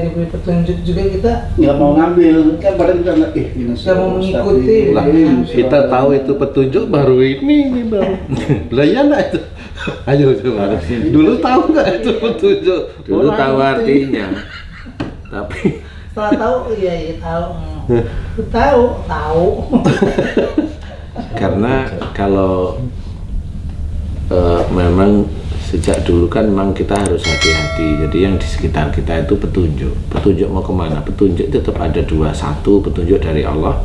diberi petunjuk juga kita nggak mau ngambil kan, padahal kita nggak mau mengikuti. Kita tahu itu petunjuk baru ini baru. Lah ya nggak itu. Ayo coba. Dulu tahu nggak itu petunjuk? Dulu tahu artinya. Tapi setelah tahu, iya tahu. Karena kalau memang sejak dulu kan memang kita harus hati-hati. Jadi yang di sekitar kita itu petunjuk. Petunjuk mau kemana? Petunjuk tetap ada dua. Satu, petunjuk dari Allah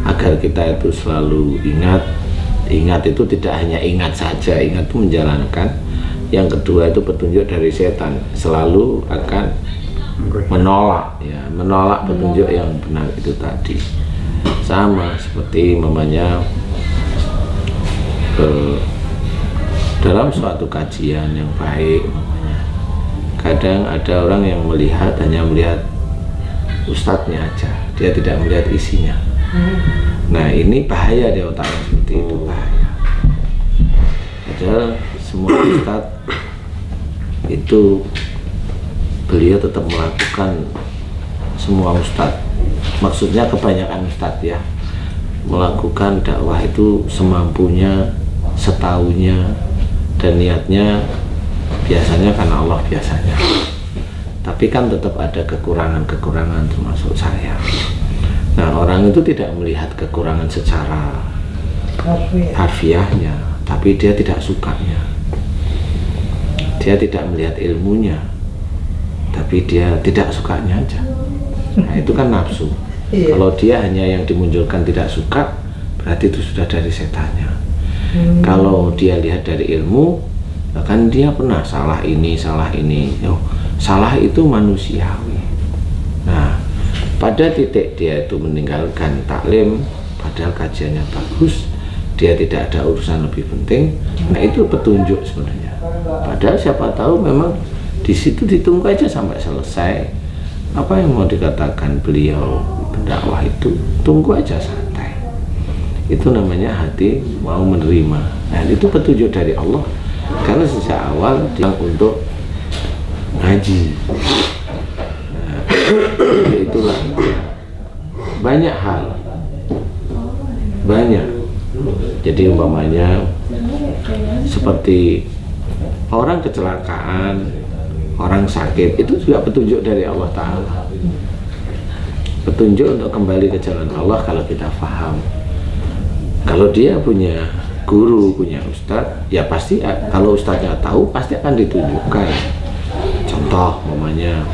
agar kita itu selalu ingat. Ingat itu tidak hanya ingat saja, ingat itu menjalankan. Yang kedua itu petunjuk dari setan, selalu akan menolak, ya, menolak petunjuk yang benar itu tadi. Sama seperti mamanya dalam suatu kajian yang baik, kadang ada orang yang hanya melihat ustadznya aja, dia tidak melihat isinya. Nah ini bahaya di otaknya, seperti itu bahaya. Padahal semua ustadz itu beliau tetap melakukan, semua ustadz, maksudnya kebanyakan ustadz ya, melakukan dakwah itu semampunya, setahunya, dan niatnya biasanya karena Allah biasanya. Tapi kan tetap ada kekurangan-kekurangan termasuk saya. Nah orang itu tidak melihat kekurangan secara harfiahnya, tapi dia tidak sukanya. Dia tidak melihat ilmunya, tapi dia tidak sukanya aja. Nah itu kan nafsu. Kalau dia hanya yang dimunculkan tidak suka, berarti itu sudah dari setannya. Kalau dia lihat dari ilmu, bahkan dia pernah salah ini. Salah itu manusiawi. Nah, pada titik dia itu meninggalkan taklim, padahal kajiannya bagus, dia tidak ada urusan lebih penting. Nah itu petunjuk sebenarnya. Padahal siapa tahu memang di situ ditunggu aja sampai selesai. Apa yang mau dikatakan beliau pendakwah itu, tunggu aja santai. Itu namanya hati mau menerima. Nah itu petunjuk dari Allah. Karena sejak awal dia untuk ngaji. Nah, itulah banyak hal, banyak. Jadi umpamanya seperti orang kecelakaan, orang sakit, itu juga petunjuk dari Allah Ta'ala. Petunjuk untuk kembali ke jalan Allah kalau kita paham. Kalau dia punya guru, punya ustadz, ya pasti kalau ustadznya tahu pasti akan ditunjukkan. Contoh mamanya,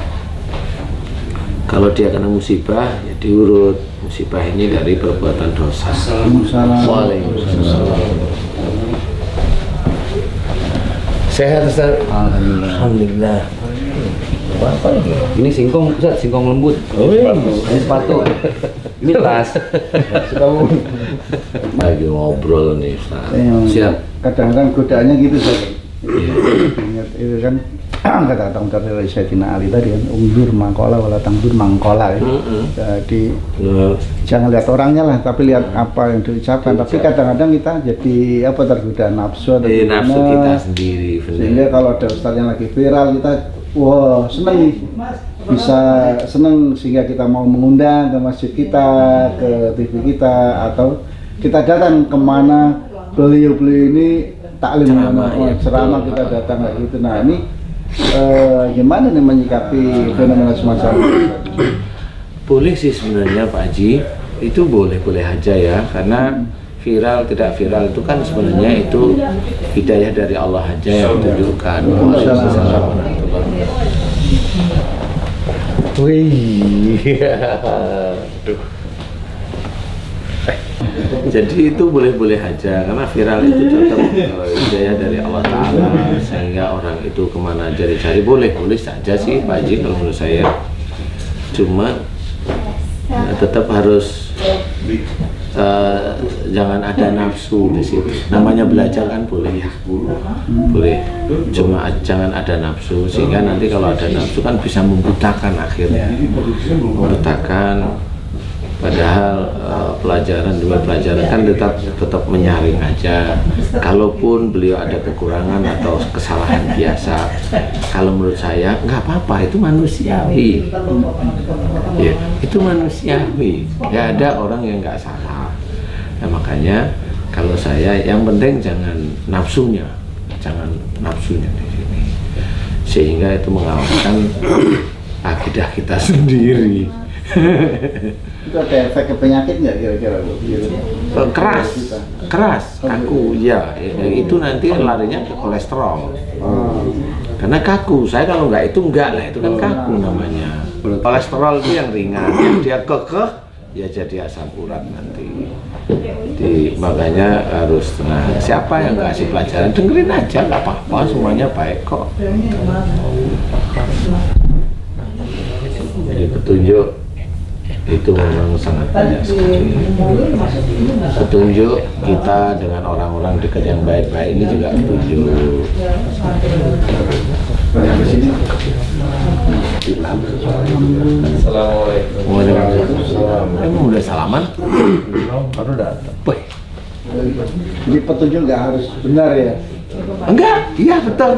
kalau dia kena musibah ya diurut, musibah ini dari perbuatan dosa. Waalaikumsalam. Sehat Ustaz? Alhamdulillah. Apa ini? Ini singkong, Ustaz, singkong lembut. Oh iya. Ini sepatu. Ini tas. Lagi ngobrol nih Ustaz. Siap. Kadang-kadang godaannya gitu saja. Ingat itu kan kata-kata dari Sayyidina Ali tadi kan, undur mangkola wala tangdur mangkola ya. Jadi jangan lihat orangnya lah, tapi lihat apa yang diucapkan. Tapi kadang-kadang kita jadi tergoda nafsu atau nafsu kita sendiri. Sehingga kalau ada ustaz yang lagi viral kita wah seneng nih, bisa seneng sehingga kita mau mengundang ke masjid kita, ke TV kita, atau kita datang kemana beliau ini taklim ceramah kita datang kayak gitu. Nah ini gimana nih menyikapi fenomena semacam ini? Boleh sih sebenarnya Pak Haji, itu boleh-boleh aja ya, karena viral tidak viral itu kan sebenarnya itu hidayah dari Allah aja yang ditunjukkan. Jadi itu boleh-boleh aja, karena viral itu tetap hidayah dari Allah Ta'ala, sehingga orang itu kemana aja dicari, boleh saja sih Pak Haji kalau menurut saya. Cuma tetap harus jangan ada nafsu di situ. Namanya belajar kan boleh ya, boleh. Cuma jangan ada nafsu, sehingga nanti kalau ada nafsu kan bisa membutakan akhirnya, membutakan Padahal pelajaran demi pelajaran kan tetap menyaring aja. Kalaupun beliau ada kekurangan atau kesalahan biasa, kalau menurut saya nggak apa-apa, itu manusiawi. Ya, itu manusiawi. Nggak ada orang yang nggak salah. Nah, makanya kalau saya yang penting jangan nafsunya di sini, sehingga itu mengalahkan akidah kita sendiri. Itu ada efek ke penyakit nggak kira-kira Bu? keras, kaku, ya itu nanti larinya ke kolesterol. Karena kaku, saya kalau nggak itu enggak lah, itu kan kaku namanya. Kolesterol itu yang ringan, yang dia kekeh, ya jadi asam urat nanti. Jadi makanya harus, nah siapa yang ngasih pelajaran, dengerin aja, nggak apa-apa, semuanya baik kok. Jadi petunjuk itu memang sangat banyak sekali. Petunjuk kita dengan orang-orang dekat yang baik-baik ini juga petunjuk. Assalamualaikum. Waalaikumsalam. Emang udah salaman? Baru datang. Wih, Jadi petunjuk nggak harus benar ya? enggak, iya betul.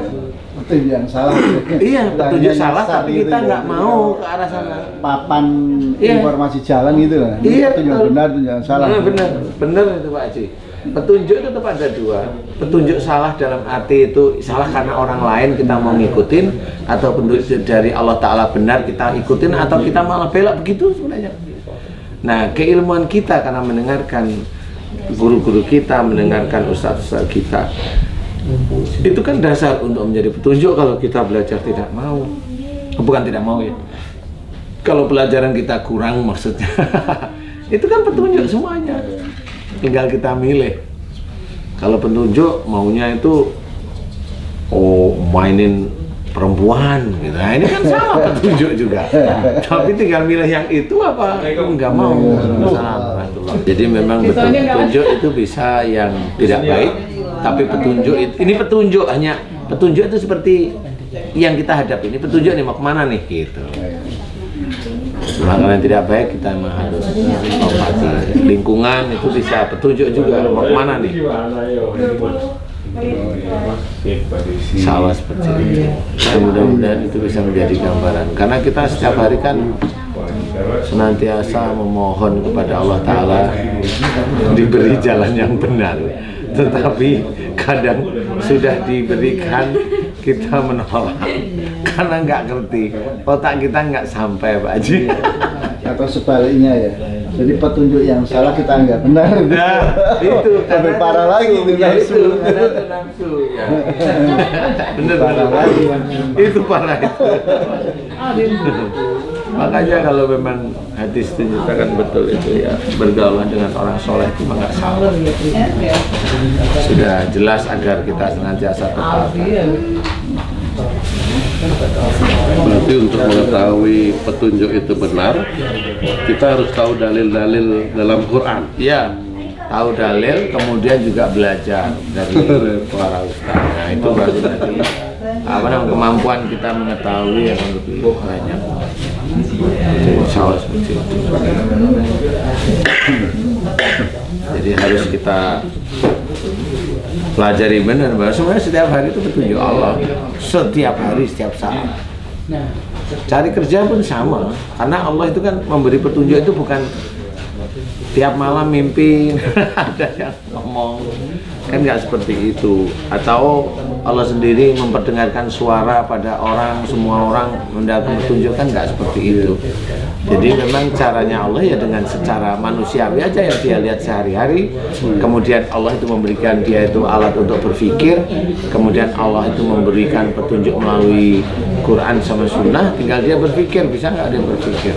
Petunjuk yang salah. Iya, petunjuk salah, tapi gitu kita ya. nggak mau ke arah sana. Papan Iya. informasi jalan gitu lah. Iya, Petunjuk yang betul. benar, petunjuk yang salah. Bener itu Pak Haji. Petunjuk itu tetap ada dua. Petunjuk salah dalam arti itu salah karena orang lain kita mau ngikutin, atau petunjuk dari Allah Ta'ala benar kita ikutin, atau kita malah belok, begitu sebenarnya. Nah, keilmuan kita karena mendengarkan guru-guru kita, mendengarkan ustaz-ustaz kita, itu kan dasar untuk menjadi petunjuk. Kalau kita belajar tidak mau, bukan tidak mau ya, kalau pelajaran kita kurang maksudnya, itu kan petunjuk semuanya, tinggal kita milih. Kalau petunjuk maunya itu mainin perempuan gitu, nah ini kan sama petunjuk juga, tapi tinggal milih yang itu apa nggak mau. Jadi memang petunjuk itu bisa yang tidak baik, tapi petunjuk ini petunjuk, hanya petunjuk itu seperti yang kita hadapi. Ini petunjuk nih, mau kemana nih gitu. Kalau yang tidak baik kita memang harus hormati. Lingkungan itu bisa petunjuk juga, mau kemana nih. Sama seperti itu. Nah, mudah-mudahan itu bisa menjadi gambaran, karena kita setiap hari kan senantiasa memohon kepada Allah Ta'ala diberi jalan yang benar, tetapi kadang sudah diberikan kita menolak karena nggak ngerti, otak kita nggak sampai Pak Haji. Atau sebaliknya ya, jadi petunjuk yang salah kita anggap benar. Nah, itu lebih parah lagi itu ya, nafsu. karena itu nafsu ya. Bener Parah lagi. itu parah itu. Makanya kalau memang hadis itu kan betul itu ya, bergaul dengan orang soleh itu memang nggak salah. Sudah jelas agar kita senantiasa tetap. Berarti untuk mengetahui petunjuk itu benar, kita harus tahu dalil-dalil dalam Quran. Iya, tahu dalil, kemudian juga belajar dari para ustaz. Nah, itu baru nanti kemampuan kita mengetahui yang lebih banyak. Insya Allah seperti itu. Jadi harus kita pelajari benar, bahwa sebenarnya setiap hari itu petunjuk Allah, setiap hari, setiap saat. Cari kerja pun sama, karena Allah itu kan memberi petunjuk itu bukan tiap malam mimpi ada yang ngomong, kan nggak seperti itu. Atau Allah sendiri memperdengarkan suara pada orang, semua orang mendapat petunjuk, kan nggak seperti itu. Jadi memang caranya Allah ya dengan secara manusiawi aja yang dia lihat sehari-hari. Kemudian Allah itu memberikan dia itu alat untuk berpikir. Kemudian Allah itu memberikan petunjuk melalui Quran sama Sunnah. Tinggal dia berpikir, bisa nggak dia berpikir.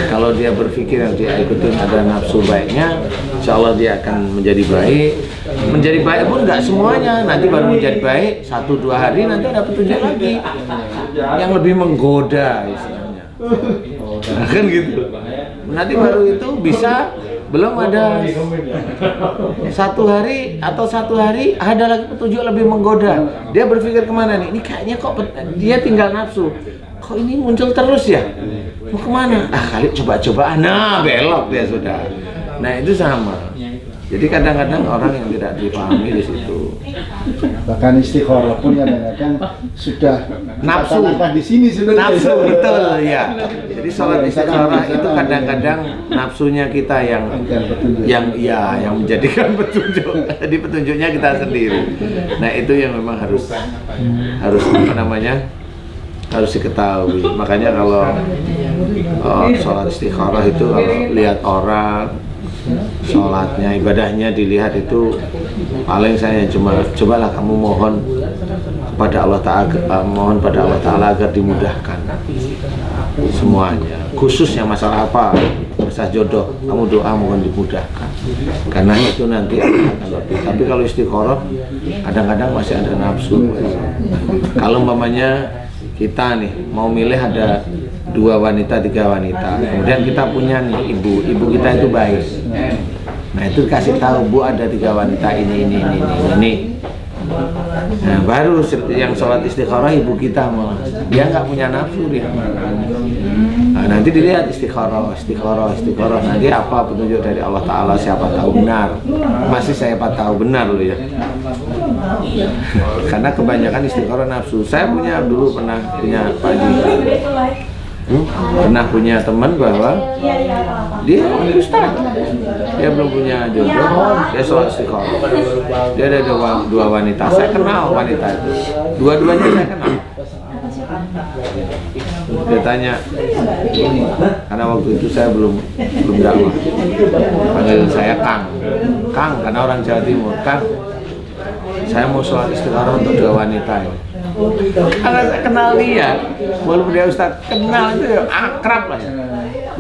Kalau dia berpikir yang dia ikutin ada nafsu baiknya, insya Allah dia akan menjadi baik. Menjadi baik pun nggak semuanya, nanti baru menjadi baik 1-2 hari, nanti ada petunjuk lagi yang lebih menggoda istilahnya. Nah, kan gitu. Nanti baru itu bisa belum ada 1 hari atau 1 hari ada lagi petunjuk lebih menggoda. Dia berpikir kemana nih? Ini kayaknya kok dia tinggal nafsu. kok ini muncul terus ya? Mau kemana? Kali coba-coba, nah belok dia sudah. Nah itu sama. Jadi kadang-kadang orang yang tidak dipahami di situ. Bahkan istikharah pun kadang-kadang sudah Nafsu. katakanlah di sini sebenarnya. Nafsu betul ya. Jadi sholat istikharah itu kadang-kadang nafsunya kita yang menjadikan petunjuk. Jadi petunjuknya kita sendiri. Nah itu yang memang harus apa namanya? Harus diketahui. Makanya kalau sholat istikharah itu kalau lihat orang sholatnya, ibadahnya dilihat itu paling saya cuma cobalah kamu mohon pada Allah Ta'ala agar dimudahkan semuanya, khusus yang masalah apa, masalah jodoh, kamu doa mohon dimudahkan karena itu nanti akan lebih. Tapi kalau istikharah kadang-kadang masih ada nafsu. Kalau umpamanya kita nih mau milih ada 2 wanita, 3 wanita, kemudian kita punya nih ibu kita itu baik. Nah itu kasih tahu, Bu ada 3 wanita ini. Nah baru yang sholat istikharah ibu kita malah dia nggak punya nafsu dia. Nah, nanti dilihat istikharah nanti apa petunjuk dari Allah Ta'ala, siapa tahu benar. Masih saya tahu benar loh ya. Karena kebanyakan istikharah nafsu. Saya dulu pernah punya Pak Haji, pernah punya teman bahwa dia ustaz, dia belum punya jodoh, dia sholat istikharah. Dia ada 2 wanita, saya kenal wanita itu, dua-duanya saya kenal. Dia tanya, karena waktu itu saya belum dakwah, panggil saya Kang, karena orang Jawa Timur, Kang, saya mau sholat istikharah untuk 2 wanita ini. Karena saya kenal dia, walaupun dia ustaz, kenal itu ya akrab lah ya.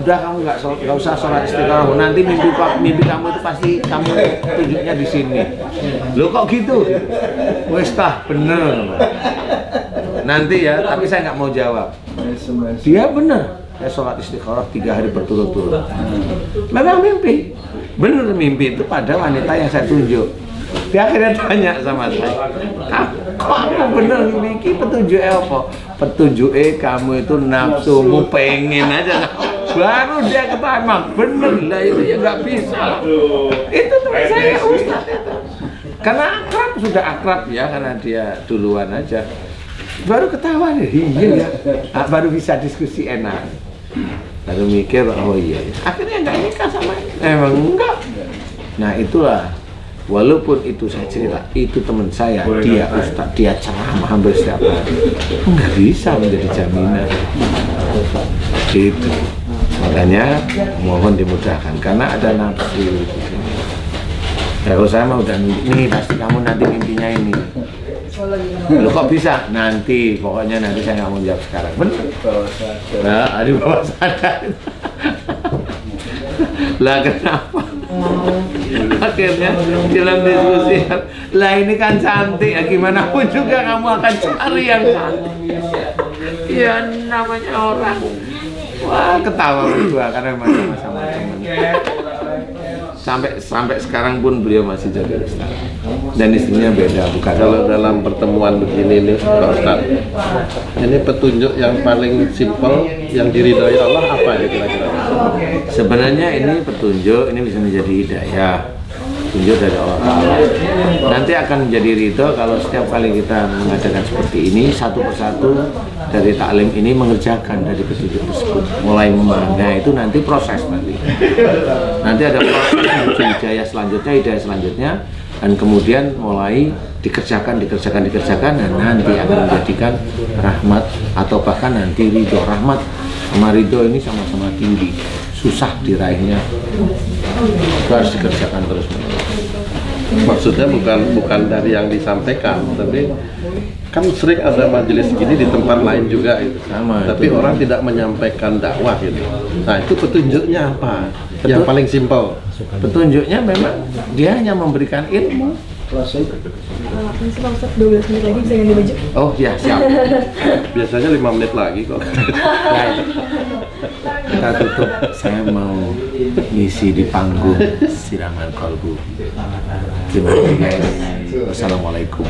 Udah kamu nggak usah sholat istikharah, nanti mimpi kamu itu pasti kamu tunjuknya di sini. Loh kok gitu? Wes tah bener. Nanti ya, tapi saya nggak mau jawab. Dia bener, saya sholat istikharah 3 hari berturut-turut. Memang mimpi, bener mimpi itu pada wanita yang saya tunjuk. Dia akhirnya tanya sama saya, kok aku bener mimpi petunjuknya apa? Petunjuknya kamu itu nafsumu pengen aja. Baru dia ketawa, bener lah itu ya nggak bisa. Itu teman saya ustaz itu. Karena sudah akrab ya, karena dia duluan aja. Baru ketawa deh, iya ya. Baru bisa diskusi enak. Baru mikir, oh iya. Akhirnya nggak nikah sama ini. Emang enggak. Nah itulah. Walaupun itu saya cerita, itu teman saya, dia ustaz, dia ceramah hampir setiap hari. Nggak bisa menjadi jaminan. Gitu. Makanya mohon dimudahkan karena ada nafsu. Ya kalau saya mau udah nih pasti kamu nanti mimpinya ini. Loh kok bisa? Nanti, pokoknya nanti saya nggak mau jawab sekarang. Benar? Nah, di bawah sadar. Lah kenapa? Akhirnya dalam diskusi, lah ini kan cantik ya, gimana pun juga kamu akan cari yang cantik. Ya namanya orang. Wah ketawa berdua karena memang sama teman. Sampai sekarang pun beliau masih jadi ustaz. Dan istrinya beda, bukan. Kalau dalam pertemuan begini nih Pak Ustaz, ini petunjuk yang paling simpel yang diridhoi Allah apa ya kira-kira? Sebenarnya ini petunjuk, ini bisa menjadi hidayah, petunjuk dari Allah Ta'ala. Nanti akan menjadi ridho kalau setiap kali kita mengadakan seperti ini, satu persatu dari taklim ini mengerjakan dari petunjuk tersebut, mulai memahami. Nah itu nanti proses nanti ada proses menuju hidayah selanjutnya, dan kemudian mulai dikerjakan, dan nanti akan menjadikan rahmat atau bahkan nanti ridho. Rahmat sama ridho ini sama-sama tinggi, susah diraihnya, itu harus dikerjakan terus. Maksudnya bukan dari yang disampaikan, tapi kan sering ada majelis gini di tempat lain juga itu. Sama, tapi itu. Orang tidak menyampaikan dakwah gitu. Nah itu petunjuknya apa? Yang paling simpel. Petunjuknya memang dia hanya memberikan ilmu. Selesai. Ini sih Pak Ustadz 12 menit lagi bisa ganti baju. Oh ya siap. Biasanya 5 menit lagi kok. Ya, kita tutup. Saya mau ngisi di panggung siraman kolbu. Terima kasih guys. Wassalamualaikum.